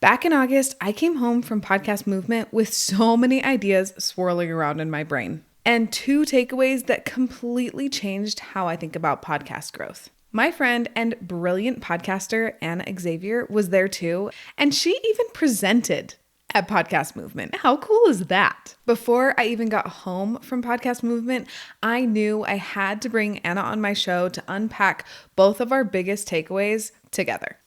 Back in August, I came home from Podcast Movement with so many ideas swirling around in my brain, and 2 takeaways that completely changed how I think about podcast growth. My friend and brilliant podcaster, Ana Xavier, was there too, and she even presented at Podcast Movement. How cool is that? Before I even got home from Podcast Movement, I knew I had to bring Ana on my show to unpack both of our biggest takeaways together.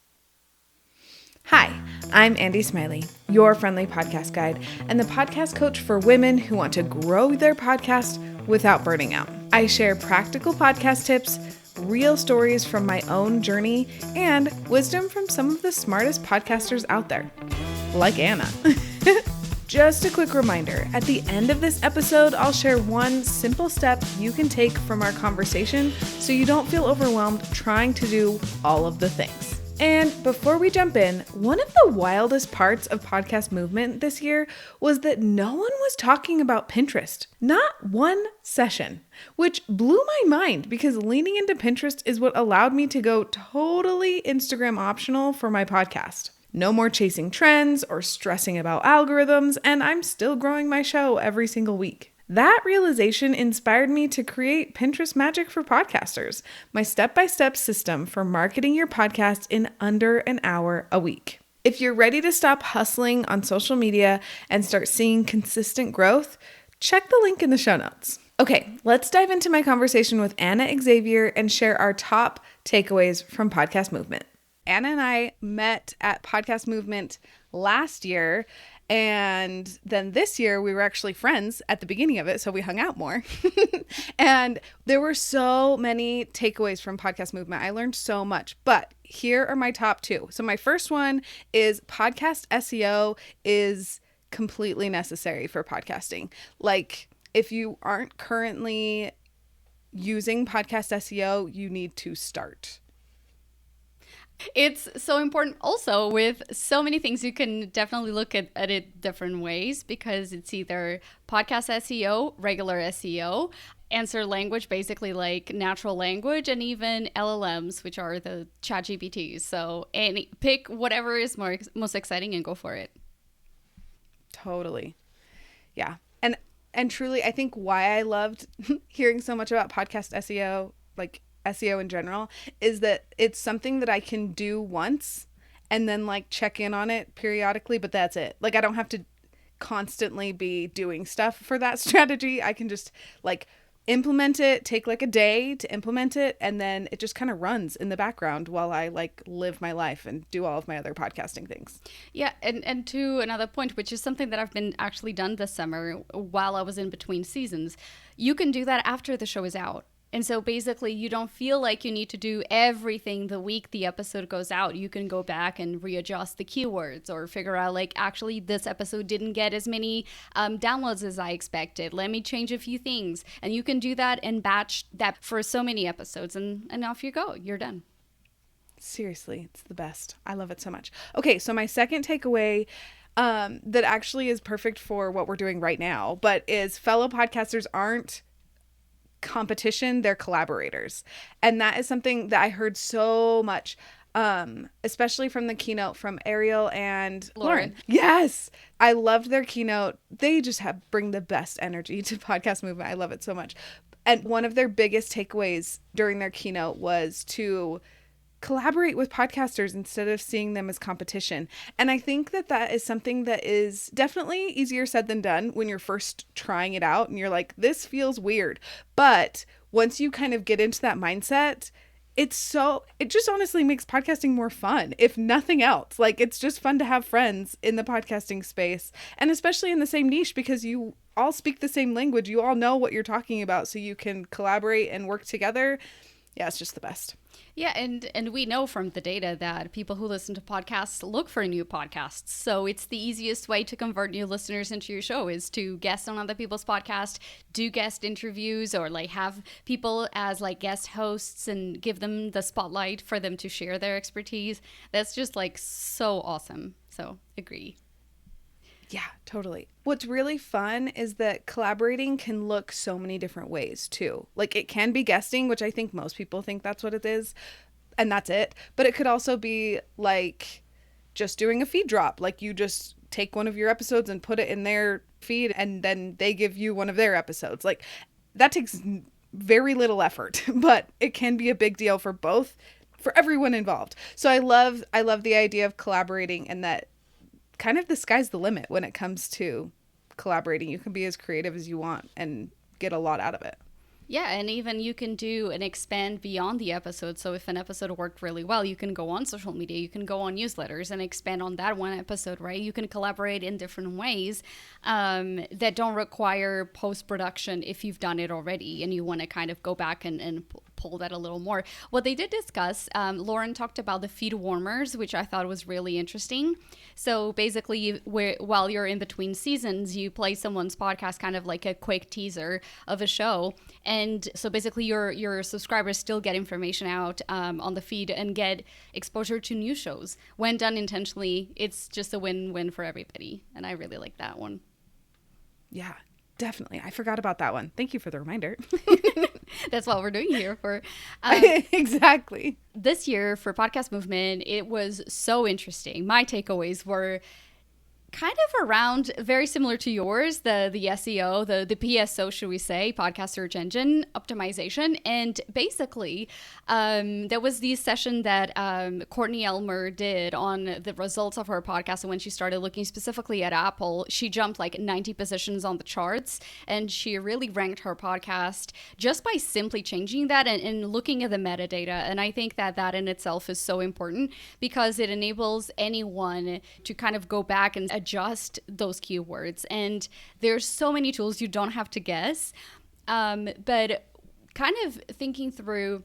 Hi, I'm Andy Smiley, your friendly podcast guide and the podcast coach for women who want to grow their podcast without burning out. I share practical podcast tips, real stories from my own journey, and wisdom from some of the smartest podcasters out there, like Ana. Just a quick reminder, at the end of this episode, I'll share one simple step you can take from our conversation so you don't feel overwhelmed trying to do all of the things. And before we jump in, one of the wildest parts of Podcast Movement this year was that no one was talking about Pinterest. Not one session, which blew my mind because leaning into Pinterest is what allowed me to go totally Instagram optional for my podcast. No more chasing trends or stressing about algorithms, and I'm still growing my show every single week. That realization inspired me to create Pinterest Magic for Podcasters, my step-by-step system for marketing your podcast in under an hour a week. If you're ready to stop hustling on social media and start seeing consistent growth, check the link in the show notes. Okay, let's dive into my conversation with Ana Xavier and share our top takeaways from Podcast Movement. Ana and I met at Podcast Movement last year, and then this year we were actually friends at the beginning of it, so we hung out more. And there were so many takeaways from Podcast Movement. I learned so much, but here are my top 2. So my first one is podcast SEO is completely necessary for podcasting. Like, if you aren't currently using podcast SEO, you need to start. It's so important also with so many things. You can definitely look at it different ways because it's either podcast SEO, regular SEO, answer language, basically like natural language, and even LLMs, which are the ChatGPTs. So pick whatever is most exciting and go for it. Totally. Yeah. And truly, I think why I loved hearing so much about podcast SEO, like SEO in general, is that it's something that I can do once and then like check in on it periodically, but that's it. Like, I don't have to constantly be doing stuff for that strategy. I can just like implement it, take like a day to implement it, and then it just kind of runs in the background while I like live my life and do all of my other podcasting things. Yeah, and to another point, which is something that I've been actually done this summer while I was in between seasons, you can do that after the show is out. And so basically, you don't feel like you need to do everything the week the episode goes out. You can go back and readjust the keywords or figure out, like, actually, this episode didn't get as many downloads as I expected. Let me change a few things. And you can do that and batch that for so many episodes. And off you go. You're done. Seriously, it's the best. I love it so much. Okay, so my second takeaway that actually is perfect for what we're doing right now, but is fellow podcasters aren't competition, they're collaborators. And that is something that I heard so much, especially from the keynote from Ariel and Lauren. Yes, I loved their keynote. They just bring the best energy to Podcast Movement. I love it so much. And one of their biggest takeaways during their keynote was to collaborate with podcasters instead of seeing them as competition. And I think that is something that is definitely easier said than done when you're first trying it out and you're like, this feels weird. But once you kind of get into that mindset, it just honestly makes podcasting more fun, if nothing else. Like, it's just fun to have friends in the podcasting space, and especially in the same niche, because you all speak the same language. You all know what you're talking about, so you can collaborate and work together. Yeah, it's just the best. Yeah, and we know from the data that people who listen to podcasts look for new podcasts. So it's the easiest way to convert new listeners into your show is to guest on other people's podcasts, do guest interviews, or like have people as like guest hosts and give them the spotlight for them to share their expertise. That's just like so awesome. So agree. Yeah, totally. What's really fun is that collaborating can look so many different ways too. Like, it can be guesting, which I think most people think that's what it is, and that's it. But it could also be like just doing a feed drop. Like you just take one of your episodes and put it in their feed, and then they give you one of their episodes. Like that takes very little effort, but it can be a big deal for everyone involved. So I love the idea of collaborating, and that kind of the sky's the limit when it comes to collaborating. You can be as creative as you want and get a lot out of it. Yeah, and even you can do and expand beyond the episode. So if an episode worked really well, you can go on social media, you can go on newsletters and expand on that one episode, right? You can collaborate in different ways that don't require post-production if you've done it already and you want to kind of go back and pull that a little more. What they did discuss, Lauren talked about the feed warmers, which I thought was really interesting. So basically, while you're in between seasons, you play someone's podcast, kind of like a quick teaser of a show. And so basically your subscribers still get information out on the feed and get exposure to new shows. When done intentionally, it's just a win-win for everybody. And I really like that one. Yeah, definitely. I forgot about that one. Thank you for the reminder. That's what we're doing here for. Exactly. This year for Podcast Movement, it was so interesting. My takeaways were kind of around very similar to yours, the SEO, the PSO, should we say, podcast search engine optimization. And basically, there was the session that Courtney Elmer did on the results of her podcast. And when she started looking specifically at Apple, she jumped like 90 positions on the charts. And she really ranked her podcast just by simply changing that and looking at the metadata. And I think that in itself is so important because it enables anyone to kind of go back and adjust those keywords. And there's so many tools, you don't have to guess. But kind of thinking through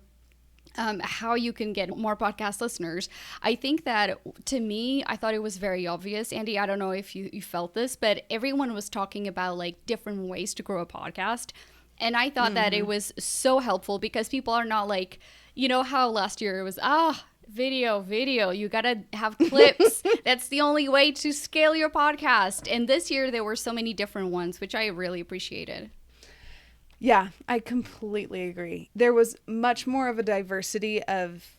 how you can get more podcast listeners. I think that, to me, I thought it was very obvious. Andy, I don't know if you felt this, but everyone was talking about like different ways to grow a podcast. And I thought that it was so helpful because people are not like, you know how last year it was, video, you gotta have clips. That's the only way to scale your podcast. And this year there were so many different ones, which I really appreciated. Yeah, I completely agree. There was much more of a diversity of,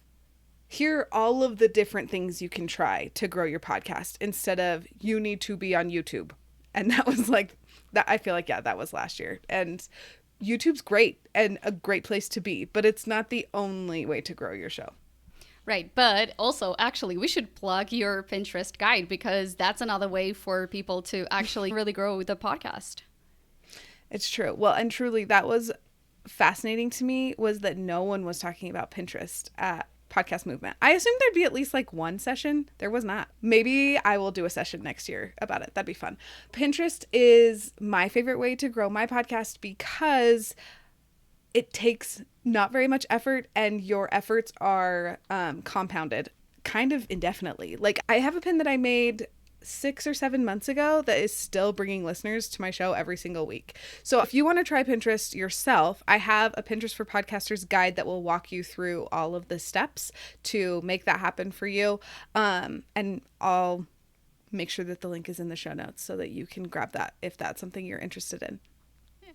here are all of the different things you can try to grow your podcast instead of you need to be on YouTube. And that was like, that. I feel like, yeah, that was last year. And YouTube's great and a great place to be, but it's not the only way to grow your show. Right. But also, actually, we should plug your Pinterest guide because that's another way for people to actually really grow the podcast. It's true. Well, and truly, that was fascinating to me, was that no one was talking about Pinterest at Podcast Movement. I assumed there'd be at least like one session. There was not. Maybe I will do a session next year about it. That'd be fun. Pinterest is my favorite way to grow my podcast because it takes not very much effort and your efforts are compounded kind of indefinitely. Like I have a pin that I made 6 or 7 months ago that is still bringing listeners to my show every single week. So if you want to try Pinterest yourself, I have a Pinterest for Podcasters guide that will walk you through all of the steps to make that happen for you. And I'll make sure that the link is in the show notes so that you can grab that if that's something you're interested in.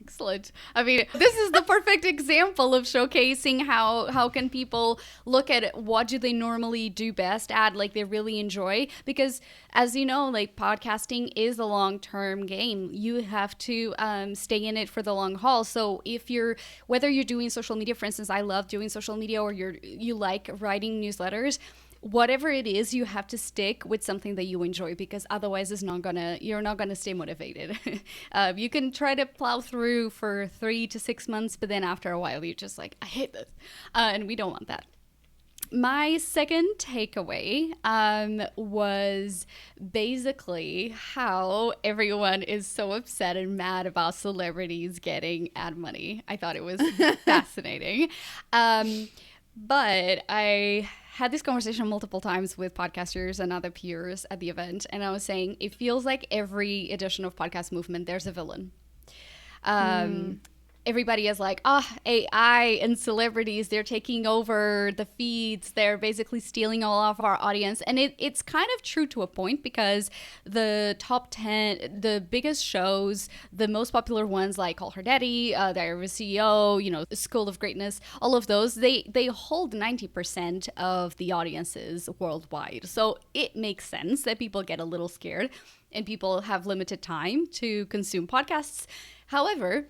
Excellent. I mean, this is the perfect example of showcasing how can people look at what do they normally do best at, like they really enjoy. Because as you know, like podcasting is a long-term game. You have to stay in it for the long haul. So whether you're doing social media, for instance, I love doing social media, or you like writing newsletters, whatever it is, you have to stick with something that you enjoy because otherwise you're not gonna stay motivated. You can try to plow through for 3 to 6 months, but then after a while, you're just like, I hate this. And we don't want that. My second takeaway was basically how everyone is so upset and mad about celebrities getting ad money. I thought it was fascinating. But I had this conversation multiple times with podcasters and other peers at the event, and I was saying it feels like every edition of Podcast Movement, there's a villain. everybody is like, ah, AI and celebrities, they're taking over the feeds. They're basically stealing all of our audience. And it's kind of true to a point, because the top 10, the biggest shows, the most popular ones like Call Her Daddy, Diary of a CEO, School of Greatness, all of those, they hold 90% of the audiences worldwide. So it makes sense that people get a little scared and people have limited time to consume podcasts. However,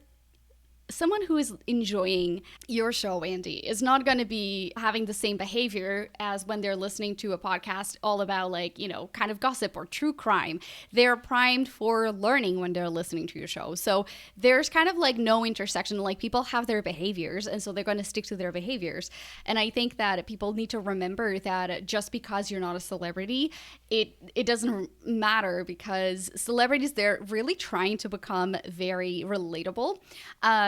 someone who is enjoying your show, Andy, is not going to be having the same behavior as when they're listening to a podcast all about kind of gossip or true crime. They're primed for learning when they're listening to your show. So there's kind of no intersection. People have their behaviors, and so they're going to stick to their behaviors. And I think that people need to remember that just because you're not a celebrity, it doesn't matter, because celebrities, they're really trying to become very relatable.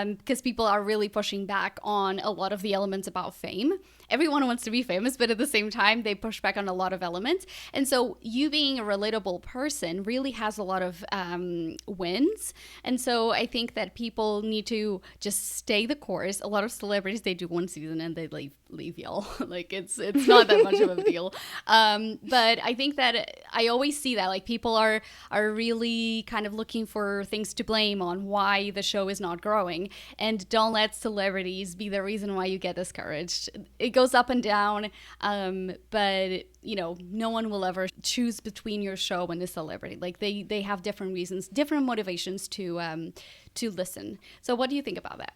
Because people are really pushing back on a lot of the elements about fame. Everyone wants to be famous, but at the same time, they push back on a lot of elements. And so you being a relatable person really has a lot of wins. And so I think that people need to just stay the course. A lot of celebrities, they do one season and they leave y'all. It's not that much of a deal. But I think that I always see that people are really kind of looking for things to blame on why the show is not growing. And don't let celebrities be the reason why you get discouraged. It goes up and down, but no one will ever choose between your show and the celebrity. They have different reasons, different motivations to listen. So what do you think about that?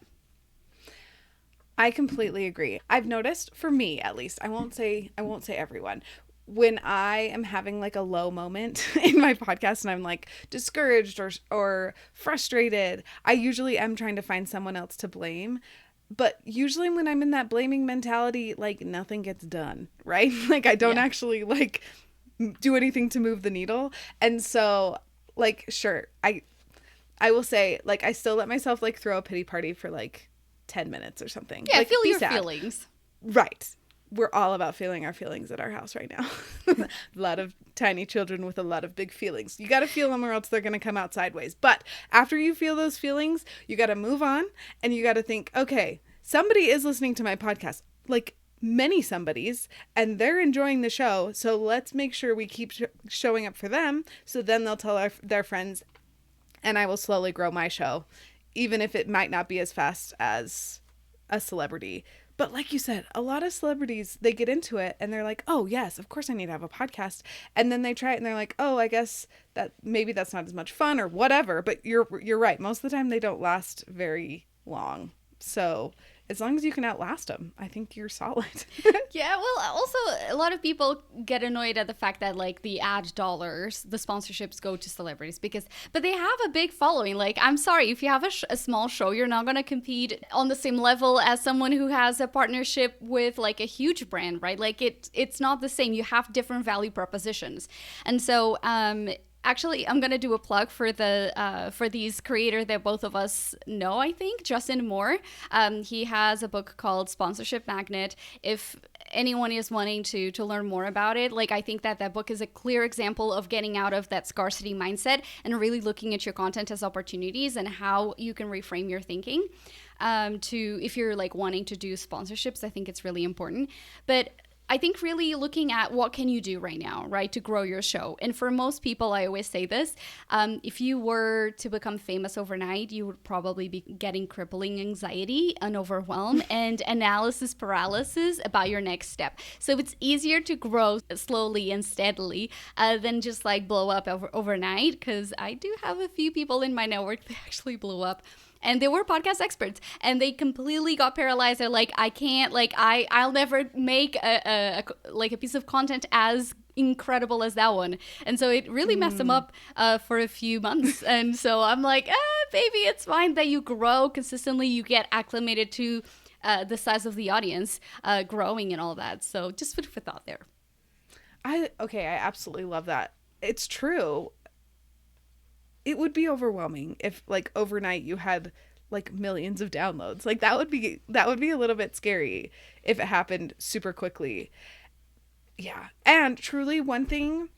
I completely agree. I've noticed, for me at least, I won't say everyone, when I am having a low moment in my podcast and I'm discouraged or frustrated, I usually am trying to find someone else to blame. But usually when I'm in that blaming mentality, nothing gets done, right? I don't actually do anything to move the needle. And so sure, I will say I still let myself throw a pity party for 10 minutes or something. Yeah, feel your feelings. Right. We're all about feeling our feelings at our house right now. A lot of tiny children with a lot of big feelings. You got to feel them or else they're going to come out sideways. But after you feel those feelings, you got to move on and you got to think, okay, somebody is listening to my podcast, many somebodies, and they're enjoying the show. So let's make sure we keep showing up for them. So then they'll tell their friends, and I will slowly grow my show, even if it might not be as fast as a celebrity. But like you said, a lot of celebrities, they get into it and they're like, oh, yes, of course I need to have a podcast. And then they try it and they're like, oh, I guess that maybe that's not as much fun or whatever. But you're right. Most of the time they don't last very long. So as long as you can outlast them, I think you're solid. Yeah, well, also a lot of people get annoyed at the fact that the ad dollars, the sponsorships go to celebrities but they have a big following. I'm sorry, if you have a small show, you're not going to compete on the same level as someone who has a partnership with a huge brand, right? It's not the same. You have different value propositions. And so, actually, I'm going to do a plug for these creator that both of us know, I think, Justin Moore. He has a book called Sponsorship Magnet. If anyone is wanting to learn more about it, I think that book is a clear example of getting out of that scarcity mindset and really looking at your content as opportunities and how you can reframe your thinking. If you're wanting to do sponsorships, I think it's really important. But I think really looking at what can you do right now, right, to grow your show. And for most people, I always say this, if you were to become famous overnight, you would probably be getting crippling anxiety and overwhelm and analysis paralysis about your next step. So it's easier to grow slowly and steadily than just blow up overnight, because I do have a few people in my network that actually blew up. And they were podcast experts, and they completely got paralyzed. They're like, I can't, I'll never make a piece of content as incredible as that one. And so it really messed them up for a few months. And so I'm like, baby, it's fine that you grow consistently. You get acclimated to the size of the audience growing and all that. So just food for thought there. I absolutely love that. It's true. It would be overwhelming if overnight you had millions of downloads. That would be a little bit scary if it happened super quickly. Yeah. And truly, one thing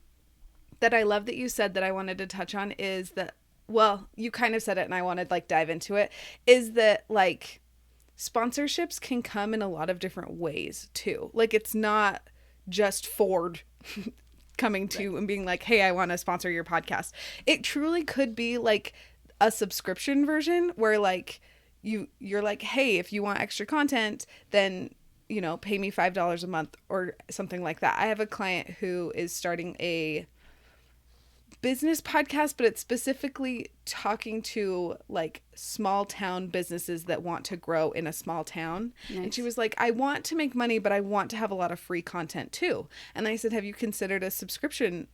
that I love that you said that I wanted to touch on is that well, you kind of said it and I want to like dive into it, is that like sponsorships can come in a lot of different ways too. Like it's not just Ford coming to and being like, hey, I want to sponsor your podcast. It truly could be like a subscription version where like you're like, hey, if you want extra content, then pay me $5 a month or something like that. I have a client who is starting a business podcast, but it's specifically talking to like small town businesses that want to grow in a small town. Nice. And she was like, I want to make money, but I want to have a lot of free content too. And I said, have you considered a subscription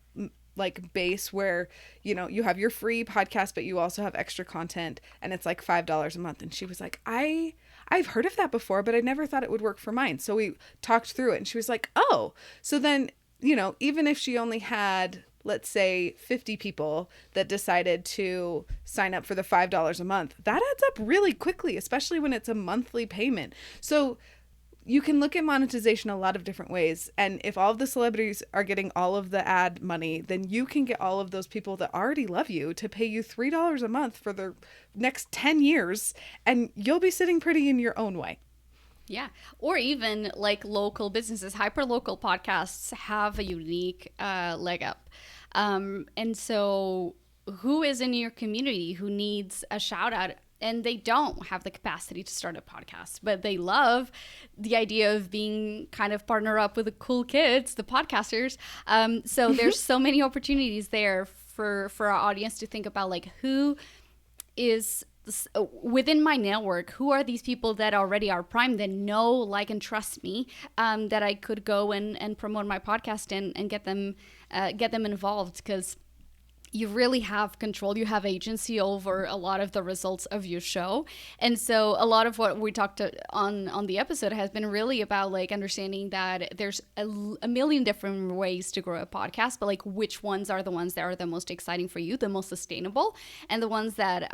like base where you have your free podcast, but you also have extra content and it's like $5 a month? And she was like, I've heard of that before, but I never thought it would work for mine. So we talked through it and she was like, oh, so then even if she only had, let's say, 50 people that decided to sign up for the $5 a month, that adds up really quickly, especially when it's a monthly payment. So you can look at monetization a lot of different ways. And if all of the celebrities are getting all of the ad money, then you can get all of those people that already love you to pay you $3 a month for the next 10 years. And you'll be sitting pretty in your own way. Yeah. Or even like local businesses, hyper-local podcasts have a unique leg up. And so who is in your community who needs a shout out and they don't have the capacity to start a podcast, but they love the idea of being kind of partner up with the cool kids, the podcasters. So there's so many opportunities there for our audience to think about like who is within my network, who are these people that already are prime, that know, like, and trust me, that I could go and promote my podcast and get them involved, because you really have control. You have agency over a lot of the results of your show. And so a lot of what we talked on the episode has been really about like understanding that there's a million different ways to grow a podcast, but like which ones are the ones that are the most exciting for you, the most sustainable, and the ones that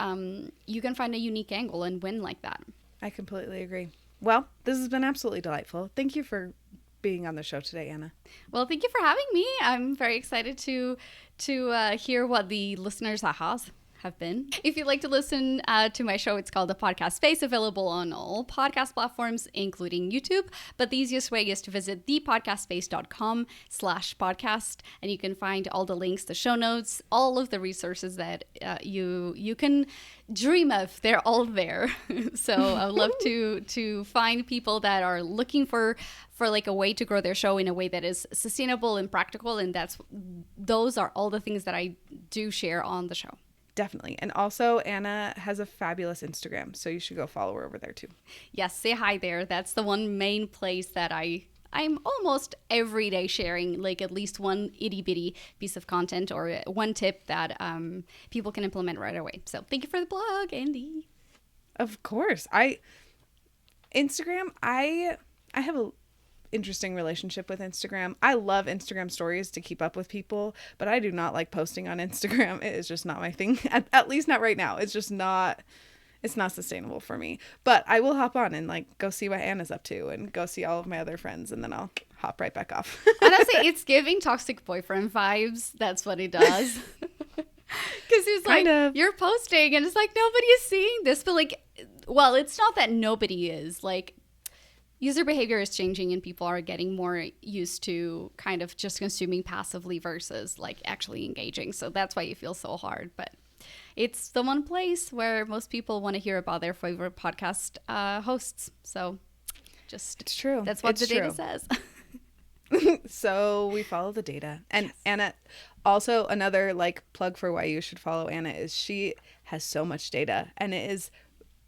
you can find a unique angle and win like that. I completely agree. Well, this has been absolutely delightful. Thank you for being on the show today, Anna. Well, thank you for having me. I'm very excited to hear what the listeners' ahas have been. If you'd like to listen to my show, it's called The Podcast Space, available on all podcast platforms, including YouTube. But the easiest way is to visit thepodcastspace.com/podcast, and you can find all the links, the show notes, all of the resources that you can dream of. They're all there. So I would love to find people that are looking for like a way to grow their show in a way that is sustainable and practical, and those are all the things that I do share on the show. Definitely. And also, Anna has a fabulous Instagram, so you should go follow her over there too. Yes, say hi there. That's the one main place that I'm almost every day sharing like at least one itty bitty piece of content or one tip that people can implement right away. So thank you for the blog, Andy. Of course. Instagram, I have a interesting relationship with Instagram. I love Instagram stories to keep up with people, but I do not like posting on Instagram. It is just not my thing, at least not right now. It's just not, it's not sustainable for me. But I will hop on and like go see what Anna's up to and go see all of my other friends, and then I'll hop right back off. Honestly, it's giving toxic boyfriend vibes. That's what it does. Because it's like, you're posting and it's like, nobody is seeing this. But like, well, it's not that nobody is. Like, user behavior is changing and people are getting more used to kind of just consuming passively versus like actually engaging. So that's why you feel so hard. But it's the one place where most people want to hear about their favorite podcast hosts. So just, it's true. That's what the data says. So we follow the data. And yes. Anna, also another like plug for why you should follow Anna is she has so much data and it is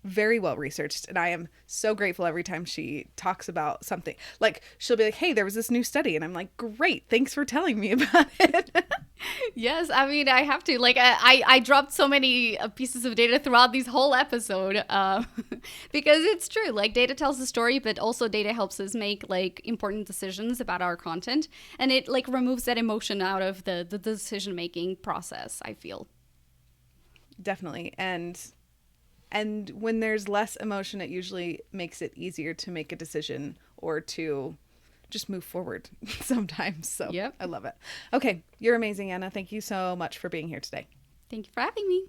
very well researched, and I am so grateful every time she talks about something. Like, she'll be like, hey, there was this new study, and I'm like, great, thanks for telling me about it. Yes, I mean, I have to. Like, I dropped so many pieces of data throughout this whole episode because it's true. Like, data tells the story, but also data helps us make, like, important decisions about our content, and it, like, removes that emotion out of the decision-making process, I feel. Definitely, and when there's less emotion, it usually makes it easier to make a decision or to just move forward sometimes. So yep. I love it. Okay. You're amazing, Anna. Thank you so much for being here today. Thank you for having me.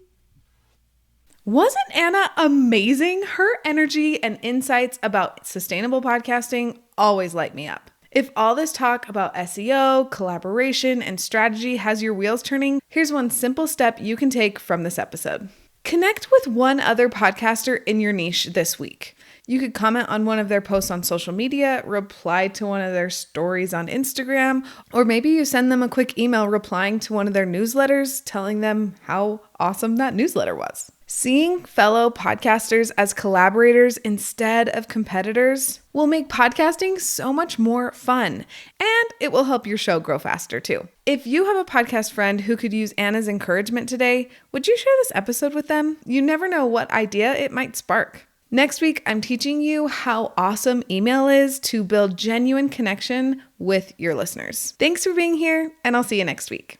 Wasn't Anna amazing? Her energy and insights about sustainable podcasting always light me up. If all this talk about SEO, collaboration, and strategy has your wheels turning, here's one simple step you can take from this episode. Connect with one other podcaster in your niche this week. You could comment on one of their posts on social media, reply to one of their stories on Instagram, or maybe you send them a quick email replying to one of their newsletters, telling them how awesome that newsletter was. Seeing fellow podcasters as collaborators instead of competitors will make podcasting so much more fun, and it will help your show grow faster too. If you have a podcast friend who could use Anna's encouragement today, would you share this episode with them? You never know what idea it might spark. Next week, I'm teaching you how awesome email is to build genuine connection with your listeners. Thanks for being here, and I'll see you next week.